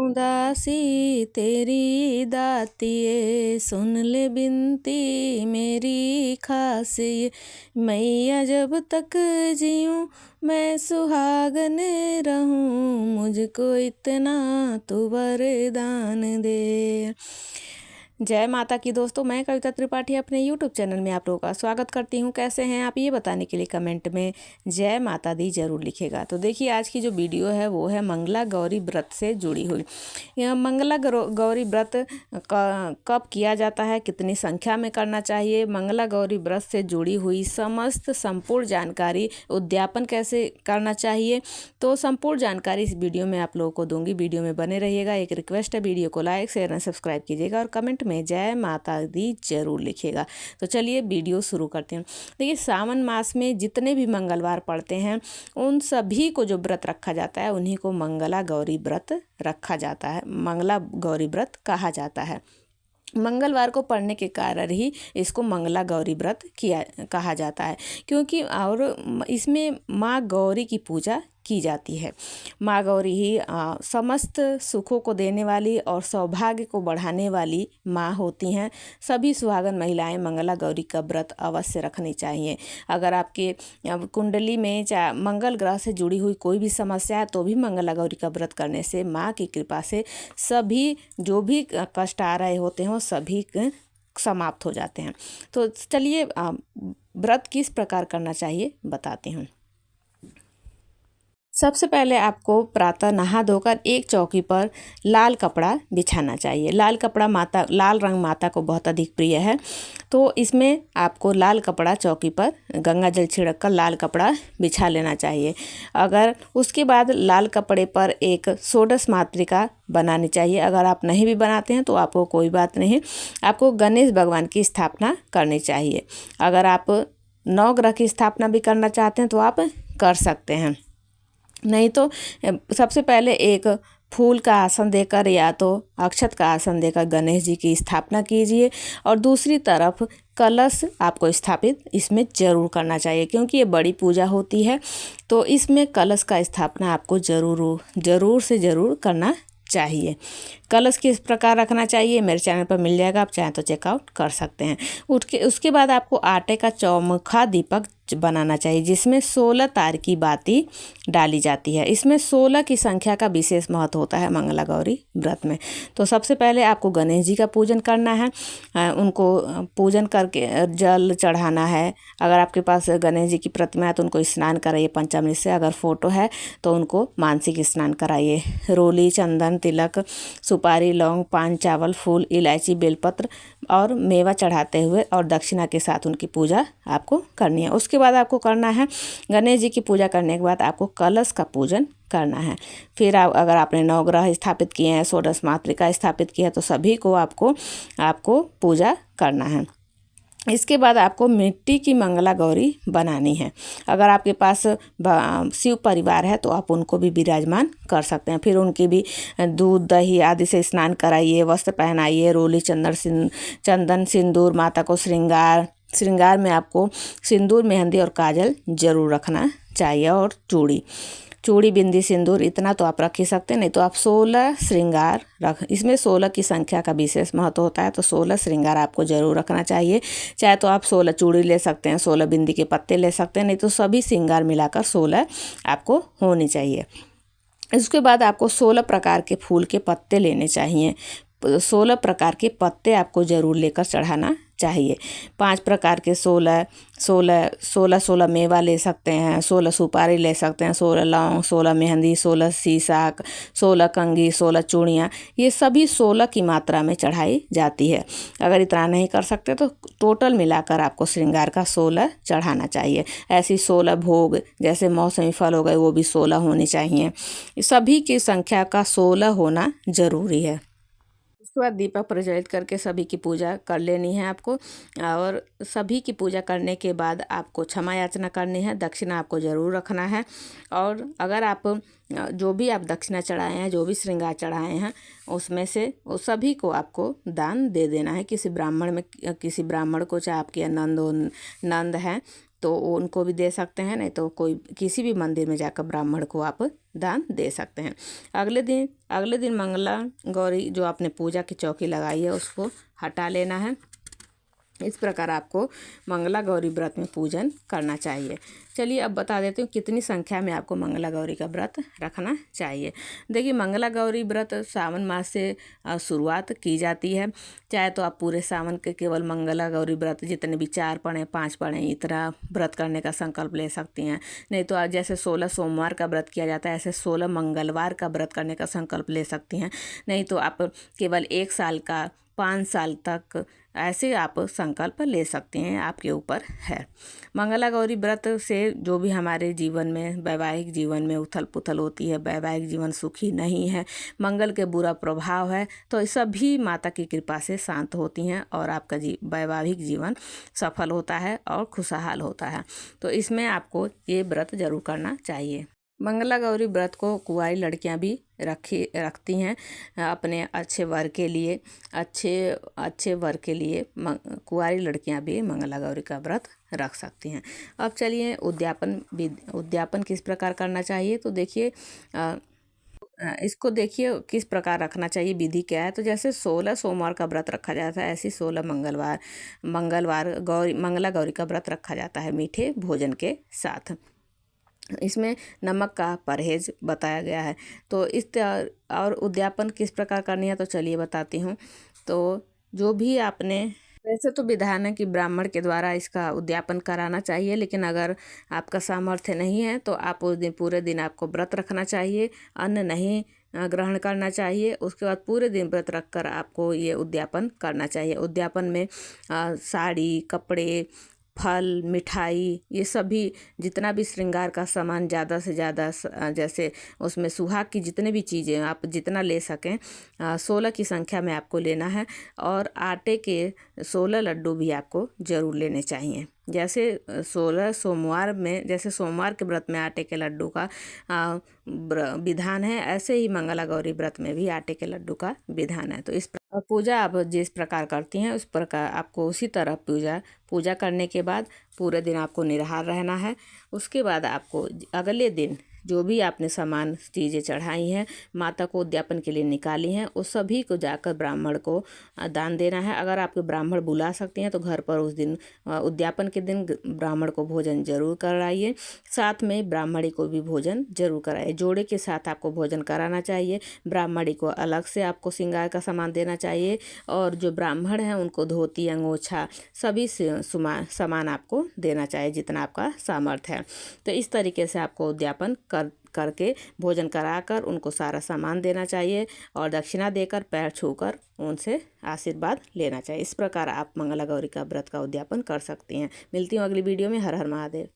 दासी तेरी दातिए, सुन ले बिनती मेरी खास ये। मैया जब तक जीऊँ मैं सुहागन रहूँ, मुझको इतना तू वरदान दे। जय माता की दोस्तों, मैं कविता त्रिपाठी अपने YouTube चैनल में आप लोगों का स्वागत करती हूँ। कैसे हैं आप, ये बताने के लिए कमेंट में जय माता दी जरूर लिखेगा। तो देखिए, आज की जो वीडियो है वो है मंगला गौरी व्रत से जुड़ी हुई। यह मंगला गौरी व्रत कब किया जाता है, कितनी संख्या में करना चाहिए, मंगला गौरी व्रत से जुड़ी हुई समस्त संपूर्ण जानकारी, उद्यापन कैसे करना चाहिए, तो संपूर्ण जानकारी इस वीडियो में आप लोगों को दूंगी। वीडियो में बने रहिएगा। एक रिक्वेस्ट है, वीडियो को लाइक शेयर एंड सब्सक्राइब कीजिएगा और कमेंट में जय माता दी जरूर लिखिएगा। तो चलिए वीडियो शुरू करते हैं। देखिए, सावन मास में जितने भी मंगलवार पड़ते हैं उन सभी को जो व्रत रखा जाता है उन्हीं को मंगला गौरी व्रत रखा जाता है, मंगला गौरी व्रत कहा जाता है। मंगलवार को पढ़ने के कारण ही इसको मंगला गौरी व्रत कहा जाता है, क्योंकि और इसमें माँ गौरी की पूजा की जाती है। माँ गौरी ही समस्त सुखों को देने वाली और सौभाग्य को बढ़ाने वाली माँ होती हैं। सभी सुहागन महिलाएं मंगला गौरी का व्रत अवश्य रखनी चाहिए। अगर आपके कुंडली में चाहे मंगल ग्रह से जुड़ी हुई कोई भी समस्या है तो भी मंगला गौरी का व्रत करने से माँ की कृपा से सभी जो भी कष्ट आ रहे होते हैं सभी समाप्त हो जाते हैं। तो चलिए व्रत किस प्रकार करना चाहिए बताती हूँ। सबसे पहले आपको प्रातः नहा धोकर एक चौकी पर लाल कपड़ा बिछाना चाहिए। लाल कपड़ा लाल रंग माता को बहुत अधिक प्रिय है, तो इसमें आपको लाल कपड़ा चौकी पर गंगा जल छिड़क कर लाल कपड़ा बिछा लेना चाहिए। अगर उसके बाद लाल कपड़े पर एक षोडश मातृका बनानी चाहिए। अगर आप नहीं भी बनाते हैं तो आपको कोई बात नहीं, आपको गणेश भगवान की स्थापना करनी चाहिए। अगर आप नवग्रह की स्थापना भी करना चाहते हैं तो आप कर सकते हैं, नहीं तो सबसे पहले एक फूल का आसन देकर या तो अक्षत का आसन देकर गणेश जी की स्थापना कीजिए और दूसरी तरफ कलश आपको स्थापित इसमें जरूर करना चाहिए, क्योंकि ये बड़ी पूजा होती है तो इसमें कलश का स्थापना आपको जरूर से जरूर करना चाहिए। कलश किस प्रकार रखना चाहिए मेरे चैनल पर मिल जाएगा, आप चाहें तो चेकआउट कर सकते हैं। उसके बाद आपको आटे का चौमुखा दीपक बनाना चाहिए, जिसमें 16 तार की बाती डाली जाती है। इसमें 16 की संख्या का विशेष महत्व होता है मंगला गौरी व्रत में। तो सबसे पहले आपको गणेश जी का पूजन करना है, उनको पूजन करके जल चढ़ाना है। अगर आपके पास गणेश जी की प्रतिमा है तो उनको स्नान कराइए पंचामृत से, अगर फोटो है तो उनको मानसिक स्नान कराइए। रोली, चंदन, तिलक, सुपारी, लौंग, पान, चावल, फूल, इलायची, बेलपत्र और मेवा चढ़ाते हुए और दक्षिणा के साथ उनकी पूजा आपको करनी है। उसके बाद आपको करना है, गणेश जी की पूजा करने के बाद आपको कलश का पूजन करना है। फिर अगर आपने नवग्रह स्थापित किए हैं, षोडश मातृका स्थापित किया है तो सभी को आपको पूजा करना है। इसके बाद आपको मिट्टी की मंगला गौरी बनानी है। अगर आपके पास शिव परिवार है तो आप उनको भी विराजमान कर सकते हैं। फिर उनकी भी दूध दही आदि से स्नान कराइए, वस्त्र पहनाइए, रोली, चंदन, सिंदूर, माता को श्रृंगार में आपको सिंदूर, मेहंदी और काजल जरूर रखना चाहिए और चूड़ी, बिंदी, सिंदूर इतना तो आप रख ही सकते हैं, नहीं तो आप 16 श्रृंगार इसमें 16 की संख्या का विशेष महत्व होता है तो 16 श्रृंगार आपको जरूर रखना चाहिए। चाहे तो आप 16 चूड़ी ले सकते हैं, 16 बिंदी के पत्ते ले सकते हैं, नहीं तो सभी श्रृंगार मिलाकर 16 आपको होनी चाहिए। इसके बाद आपको 16 प्रकार के फूल के पत्ते लेने चाहिए। 16 प्रकार के पत्ते आपको ज़रूर लेकर चढ़ाना चाहिए। 5 प्रकार के 16 मेवा ले सकते हैं, 16 सुपारी ले सकते हैं, 16 लौंग, 16 मेहंदी, 16 सीसा, 16 कंघी, 16 चूड़ियाँ, ये सभी 16 की मात्रा में चढ़ाई जाती है। अगर इतना नहीं कर सकते तो टोटल मिलाकर आपको श्रृंगार का 16 चढ़ाना चाहिए। ऐसी 16 भोग जैसे मौसमी फल हो गए वो भी 16 होनी चाहिए। सभी की संख्या का 16 होना जरूरी है। उसके बाद दीपक प्रज्वलित करके सभी की पूजा कर लेनी है आपको, और सभी की पूजा करने के बाद आपको क्षमा याचना करनी है। दक्षिणा आपको ज़रूर रखना है, और अगर आप जो भी आप दक्षिणा चढ़ाए हैं, जो भी श्रृंगार चढ़ाए हैं, उसमें से वो सभी को आपको दान दे देना है। किसी ब्राह्मण को, चाहे आपके नंद हैं तो उनको भी दे सकते हैं, नहीं तो कोई किसी भी मंदिर में जाकर ब्राह्मण को आप दान दे सकते हैं। अगले दिन मंगला गौरी जो आपने पूजा की चौकी लगाई है उसको हटा लेना है। इस प्रकार आपको मंगला गौरी व्रत में पूजन करना चाहिए। चलिए अब बता देती हूँ कितनी संख्या में आपको मंगला गौरी का व्रत रखना चाहिए। देखिए, मंगला गौरी व्रत सावन मास से शुरुआत की जाती है। चाहे तो आप पूरे सावन के केवल मंगला गौरी व्रत जितने भी 4 पढ़ें 5 पढ़ें इतना व्रत करने का संकल्प ले सकती हैं। नहीं तो आज जैसे 16 सोमवार का व्रत किया जाता है, ऐसे 16 मंगलवार का व्रत करने का संकल्प ले सकती हैं। नहीं तो आप केवल 1 साल का 5 साल तक ऐसे आप संकल्प ले सकते हैं, आपके ऊपर है। मंगला गौरी व्रत से जो भी हमारे जीवन में वैवाहिक जीवन में उथल पुथल होती है, वैवाहिक जीवन सुखी नहीं है, मंगल के बुरा प्रभाव है, तो सभी माता की कृपा से शांत होती हैं और आपका वैवाहिक जीवन सफल होता है और खुशहाल होता है। तो इसमें आपको ये व्रत जरूर करना चाहिए। मंगला गौरी व्रत को कुंवारी लड़कियां भी रखती हैं अपने अच्छे वर के लिए। अच्छे वर के लिए कुंवारी लड़कियां भी मंगला गौरी का व्रत रख सकती हैं। अब चलिए उद्यापन किस प्रकार करना चाहिए। तो देखिए, इसको देखिए किस प्रकार रखना चाहिए, विधि क्या है। तो जैसे 16 सोमवार का व्रत रखा जाता है, ऐसे 16 मंगलवार मंगला गौरी का व्रत रखा जाता है मीठे भोजन के साथ। इसमें नमक का परहेज बताया गया है। तो और उद्यापन किस प्रकार करनी है, तो चलिए बताती हूँ। तो जो भी आपने, वैसे तो विधान है कि ब्राह्मण के द्वारा इसका उद्यापन कराना चाहिए, लेकिन अगर आपका सामर्थ्य नहीं है तो आप उस दिन पूरे दिन आपको व्रत रखना चाहिए, अन्न नहीं ग्रहण करना चाहिए। उसके बाद पूरे दिन व्रत रखकर आपको ये उद्यापन करना चाहिए। उद्यापन में साड़ी, कपड़े, फल, मिठाई, ये सभी जितना भी श्रृंगार का सामान ज़्यादा से ज़्यादा, जैसे उसमें सुहाग की जितने भी चीज़ें आप जितना ले सकें, 16 की संख्या में आपको लेना है। और आटे के 16 लड्डू भी आपको ज़रूर लेने चाहिए। जैसे 16 सोमवार में, जैसे सोमवार के व्रत में आटे के लड्डू का विधान है, ऐसे ही मंगला गौरी व्रत में भी आटे के लड्डू का विधान है। तो इस पूजा आप जिस प्रकार करती हैं उस प्रकार आपको उसी तरह पूजा करने के बाद पूरे दिन आपको निराहार रहना है। उसके बाद आपको अगले दिन जो भी आपने सामान चीज़ें चढ़ाई हैं, माता को उद्यापन के लिए निकाली हैं, उस सभी को जाकर ब्राह्मण को दान देना है। अगर आपके ब्राह्मण बुला सकते हैं तो घर पर उस दिन उद्यापन के दिन ब्राह्मण को भोजन जरूर कराइए। साथ में ब्राह्मणी को भी भोजन जरूर कराइए। जोड़े के साथ आपको भोजन कराना चाहिए। ब्राह्मणी को अलग से आपको श्रृंगार का सामान देना चाहिए और जो ब्राह्मण हैं उनको धोती, अंगोछा सभी सामान आपको देना चाहिए जितना आपका सामर्थ्य है। तो इस तरीके से आपको उद्यापन करके भोजन कराकर उनको सारा सामान देना चाहिए और दक्षिणा देकर पैर छूकर उनसे आशीर्वाद लेना चाहिए। इस प्रकार आप मंगला गौरी का व्रत का उद्यापन कर सकती हैं। मिलती हूँ अगली वीडियो में। हर हर महादेव।